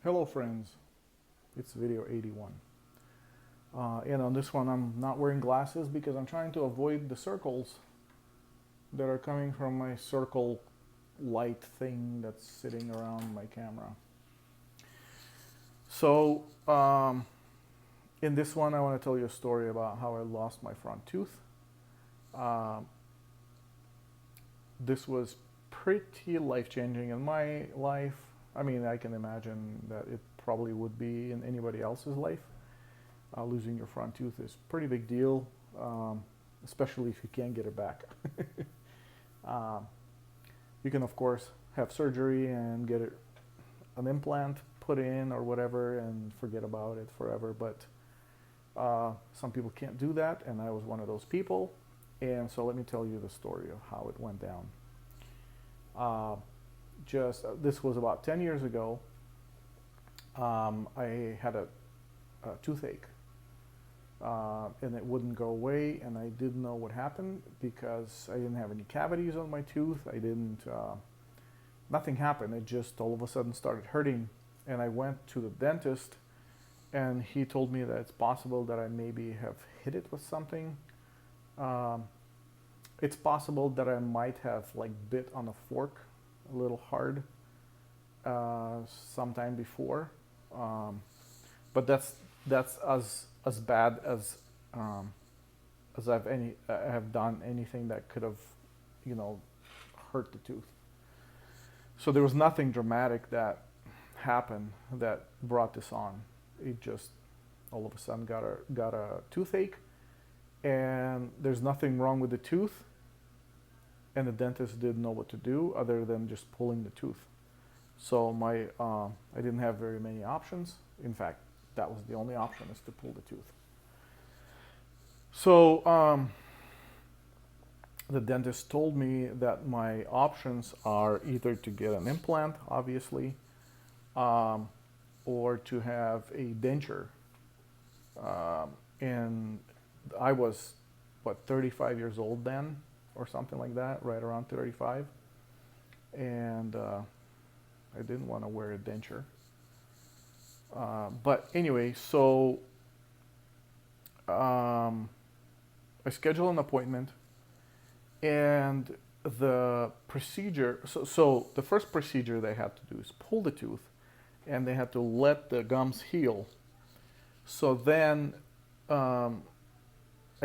Hello friends, it's video 81. And on this one I'm not wearing glasses because I'm trying to avoid the circles that are coming from my circle light thing that's sitting around my camera. So in this one I want to tell you a story about how I lost my front tooth. Uh, this was pretty life-changing in my life. I mean, I can imagine that it probably would be in anybody else's life. Losing your front tooth is a pretty big deal, especially if you can't get it back. um, you can, of course, have surgery and get an implant put in or whatever and forget about it forever, but some people can't do that, and I was one of those people. And so let me tell you the story of how it went down. This was about 10 years ago. I had a toothache, and it wouldn't go away, and I didn't know what happened because I didn't have any cavities on my tooth. Nothing happened. It just all of a sudden started hurting, and I went to the dentist, and he told me that it's possible that I maybe have hit it with something. It's possible that I might have like bit on a fork a little hard sometime before, but that's as bad as I have done anything that could have, you know, hurt the tooth. So there was nothing dramatic that happened that brought this on. It just all of a sudden got a toothache, and there's nothing wrong with the tooth, and the dentist didn't know what to do other than just pulling the tooth. So I didn't have very many options. In fact, that was the only option, is to pull the tooth. So the dentist told me that my options are either to get an implant, obviously, or to have a denture. And I was, 35 years old then, or something like that, right around 35. And I didn't want to wear a denture. But anyway, so I scheduled an appointment, and the procedure, so the first procedure they had to do is pull the tooth, and they had to let the gums heal. So then, I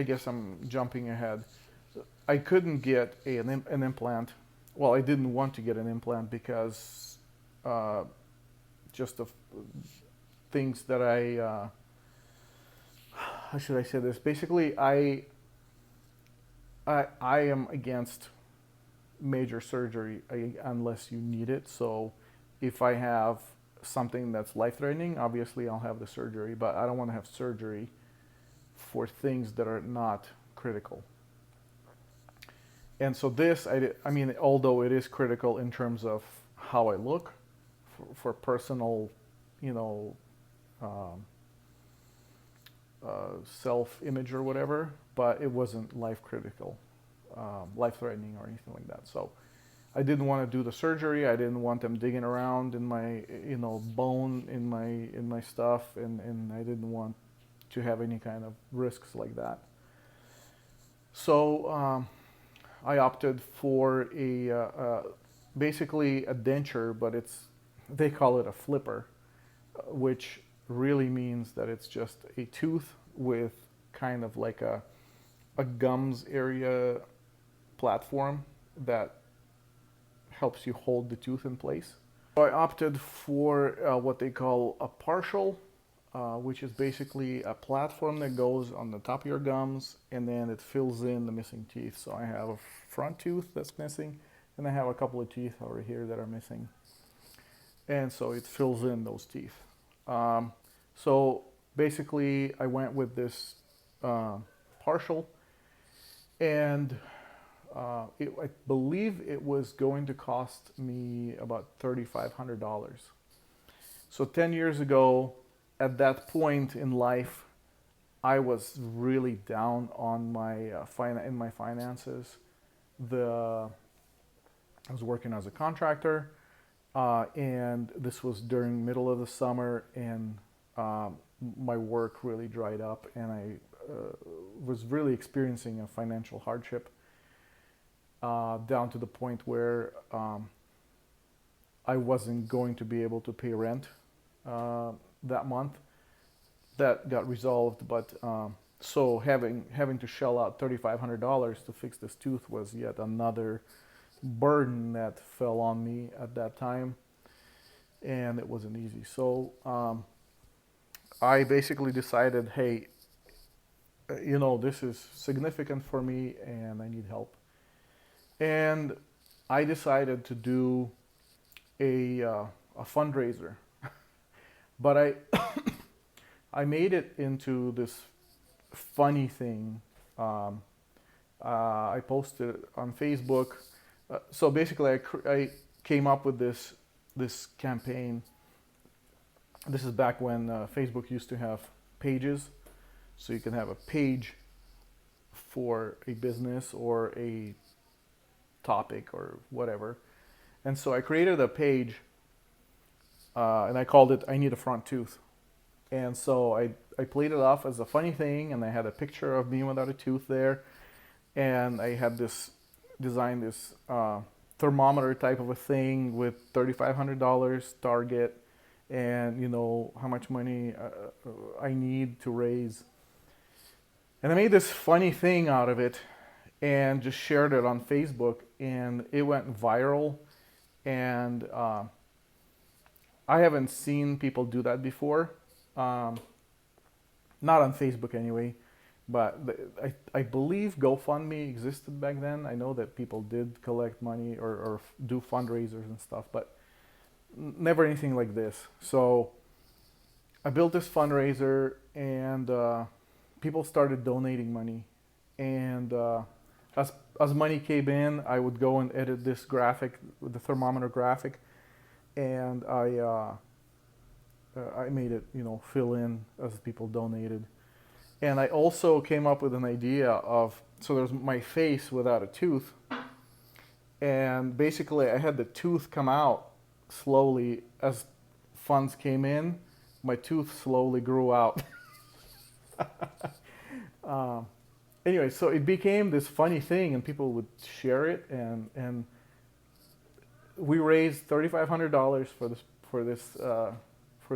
guess I'm jumping ahead. I couldn't get an implant. Well, I didn't want to get an implant because just the things that how should I say this? Basically, I am against major surgery unless you need it. So if I have something that's life-threatening, obviously I'll have the surgery, but I don't want to have surgery for things that are not critical. And so this, I mean, although it is critical in terms of how I look, for personal, you know, self-image or whatever, but it wasn't life-critical, life-threatening or anything like that. So I didn't want to do the surgery. I didn't want them digging around in my, you know, bone in my stuff, and I didn't want to have any kind of risks like that. So I opted for basically a denture, but they call it a flipper, which really means that it's just a tooth with kind of like a gums area platform that helps you hold the tooth in place. So I opted for what they call a partial, which is basically a platform that goes on the top of your gums, and then it fills in the missing teeth. So I have a front tooth that's missing, and I have a couple of teeth over here that are missing. And so it fills in those teeth. So basically I went with this partial, and I believe it was going to cost me about $3,500. So 10 years ago, at that point in life, I was really down on my finances. I was working as a contractor. and this was during middle of the summer, and my work really dried up, and I was really experiencing a financial hardship, down to the point where I wasn't going to be able to pay rent that month. That got resolved, but so having to shell out $3,500 to fix this tooth was yet another burden that fell on me at that time, and it wasn't easy. So I basically decided, hey, this is significant for me and I need help. And I decided to do a fundraiser, but I made it into this funny thing. I posted it on Facebook. So basically, I came up with this campaign. This is back when Facebook used to have pages, so you can have a page for a business or a topic or whatever. And so I created a page, and I called it "I Need a Front Tooth." And so I played it off as a funny thing, and I had a picture of me without a tooth there, and I had designed this thermometer type of a thing with $3,500 target, and how much money I need to raise. And I made this funny thing out of it and just shared it on Facebook, and it went viral. And I haven't seen people do that before. Not on Facebook anyway, but I believe GoFundMe existed back then. I know that people did collect money or do fundraisers and stuff, but never anything like this. So I built this fundraiser, and people started donating money. And as money came in, I would go and edit this graphic, the thermometer graphic, and I made it, fill in as people donated. And I also came up with an idea of, so there's my face without a tooth, and basically I had the tooth come out slowly as funds came in. My tooth slowly grew out. Anyway, so it became this funny thing, and people would share it, and we raised $3,500 for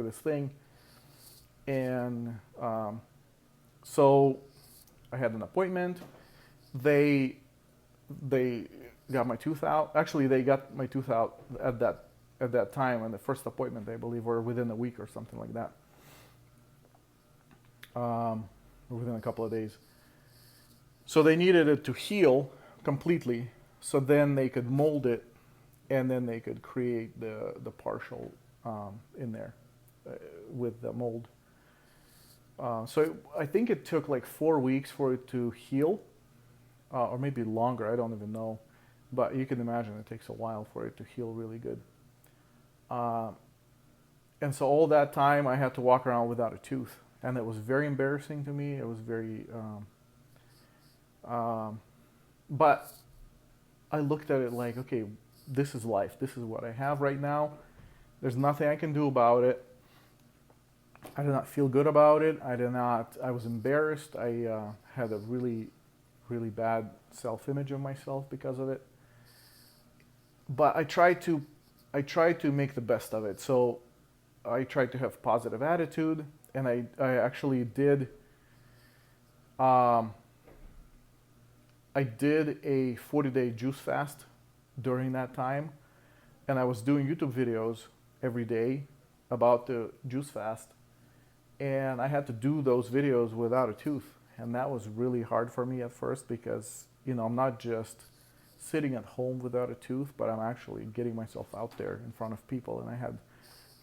this thing, and so I had an appointment. They got my tooth out. Actually, they got my tooth out at that time, and the first appointment, I believe, or within a week or something like that, or within a couple of days. So they needed it to heal completely, so then they could mold it, and then they could create the partial in there with the mold. So I think it took like 4 weeks for it to heal, or maybe longer, I don't even know. But you can imagine it takes a while for it to heal really good. And so all that time I had to walk around without a tooth. And it was very embarrassing to me. It was very... but I looked at it like, okay, this is life. This is what I have right now. There's nothing I can do about it. I did not feel good about it. I was embarrassed. I had a really, really bad self-image of myself because of it. But I tried to make the best of it. So I tried to have positive attitude, and I actually did. I did a 40-day juice fast during that time, and I was doing YouTube videos every day about the juice fast. And I had to do those videos without a tooth. And that was really hard for me at first because, I'm not just sitting at home without a tooth, but I'm actually getting myself out there in front of people. And I had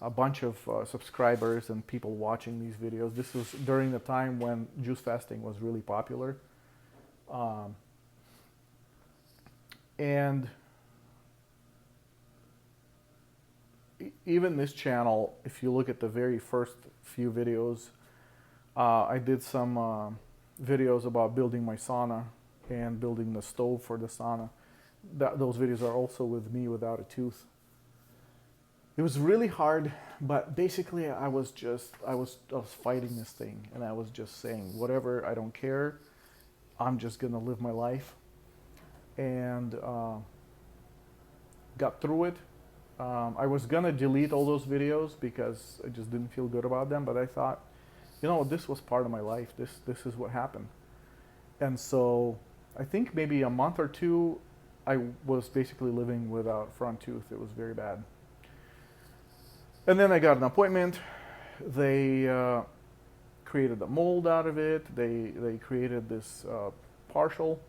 a bunch of subscribers and people watching these videos. This was during the time when juice fasting was really popular. And even this channel, if you look at the very first few videos, I did some videos about building my sauna and building the stove for the sauna. Those videos are also with me without a tooth. It was really hard, but basically I was fighting this thing, and I was just saying, whatever, I don't care. I'm just gonna live my life, and got through it. I was gonna delete all those videos because I just didn't feel good about them, but I thought, this was part of my life. This is what happened, and so I think maybe a month or two, I was basically living without front tooth. It was very bad. And then I got an appointment. They created a mold out of it. They created this partial.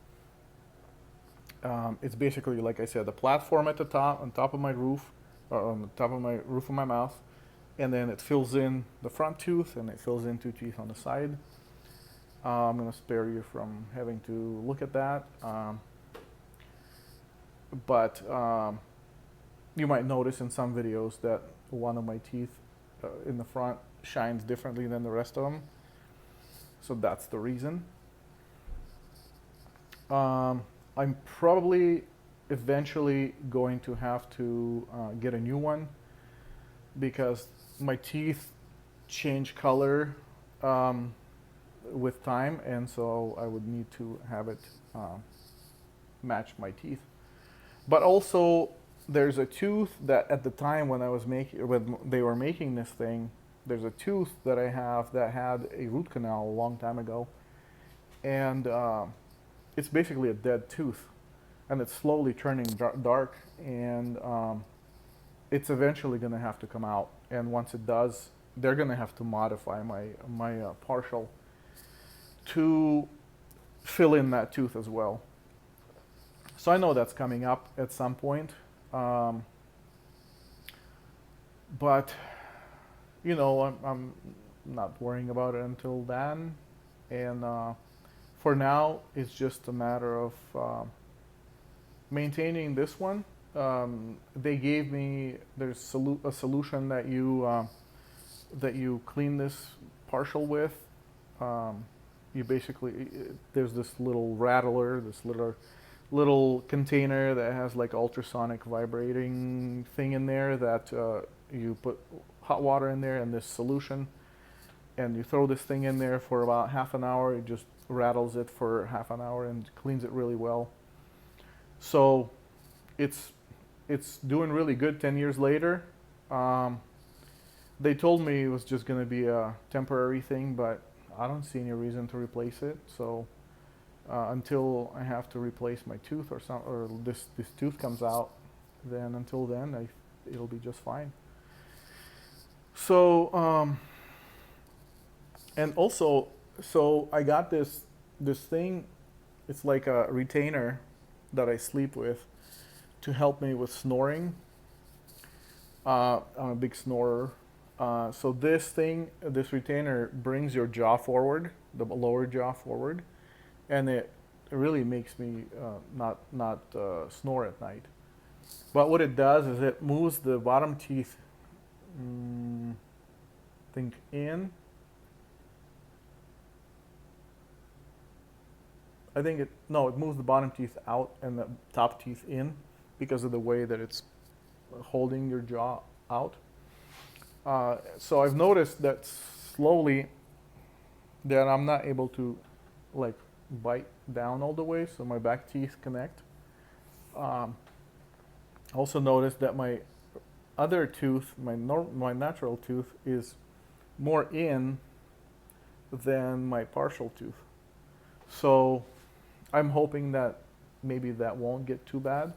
It's basically, like I said, the platform at the top, on top of my roof, or on the top of my roof of my mouth, and then it fills in the front tooth, and it fills in two teeth on the side. I'm going to spare you from having to look at that. But you might notice in some videos that one of my teeth in the front shines differently than the rest of them. So that's the reason. I'm probably eventually going to have to get a new one because my teeth change color with time, and so I would need to have it match my teeth. But also, there's a tooth that at the time when they were making this thing, there's a tooth that I have that had a root canal a long time ago, and it's basically a dead tooth, and it's slowly turning dark, and it's eventually going to have to come out. And once it does, they're going to have to modify my partial to fill in that tooth as well. So I know that's coming up at some point, but I'm not worrying about it until then, and for now it's just a matter of maintaining this one. They gave me there's a solution that you clean this partial with. You basically there's this little rattler, this little container that has like ultrasonic vibrating thing in there that you put hot water in there and this solution, and you throw this thing in there for about half an hour. It just rattles it for half an hour and cleans it really well. So it's doing really good 10 years later. They told me it was just going to be a temporary thing, but I don't see any reason to replace it. So until I have to replace my tooth or this tooth comes out, then until then it'll be just fine. So and also, so I got this thing. It's like a retainer that I sleep with to help me with snoring. I'm a big snorer. So this retainer brings your jaw forward, the lower jaw forward, and it really makes me not snore at night. But what it does is it moves the bottom teeth, think in. It moves the bottom teeth out and the top teeth in because of the way that it's holding your jaw out. So I've noticed that slowly that I'm not able to like bite down all the way, so my back teeth connect. Also noticed that my other tooth, my natural tooth, is more in than my partial tooth. So I'm hoping that maybe that won't get too bad,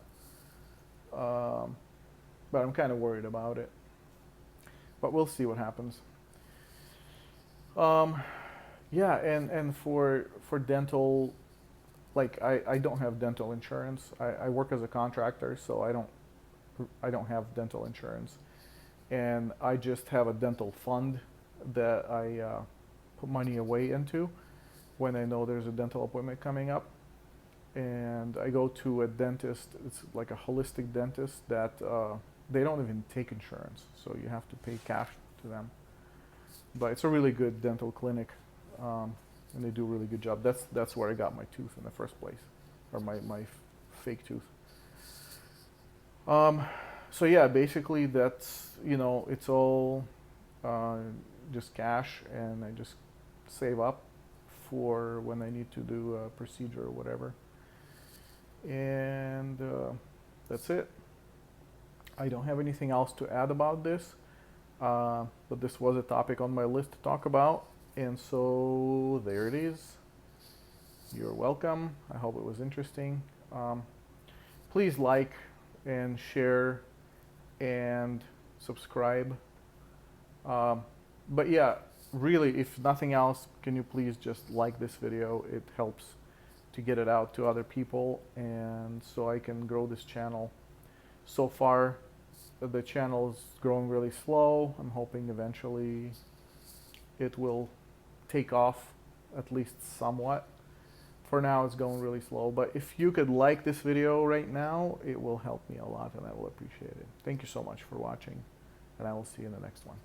but I'm kind of worried about it. But we'll see what happens. Yeah, and for dental, like I don't have dental insurance. I work as a contractor, so I don't have dental insurance, and I just have a dental fund that I put money away into when I know there's a dental appointment coming up. And I go to a dentist. It's like a holistic dentist that they don't even take insurance, so you have to pay cash to them. But it's a really good dental clinic, and they do a really good job. That's where I got my tooth in the first place, or my fake tooth. So yeah, basically that's, you know, it's all uh, just cash, and I just save up for when I need to do a procedure or whatever. And that's it. I don't have anything else to add about this, but this was a topic on my list to talk about, and so there it is. You're welcome. I hope it was interesting. Please like and share and subscribe. But yeah, really, if nothing else, can you please just like this video? It helps to get it out to other people, and so I can grow this channel. So far, the channel is growing really slow. I'm hoping eventually it will take off, at least somewhat. For now, it's going really slow, but if you could like this video right now, it will help me a lot, and I will appreciate it. Thank you so much for watching, and I will see you in the next one.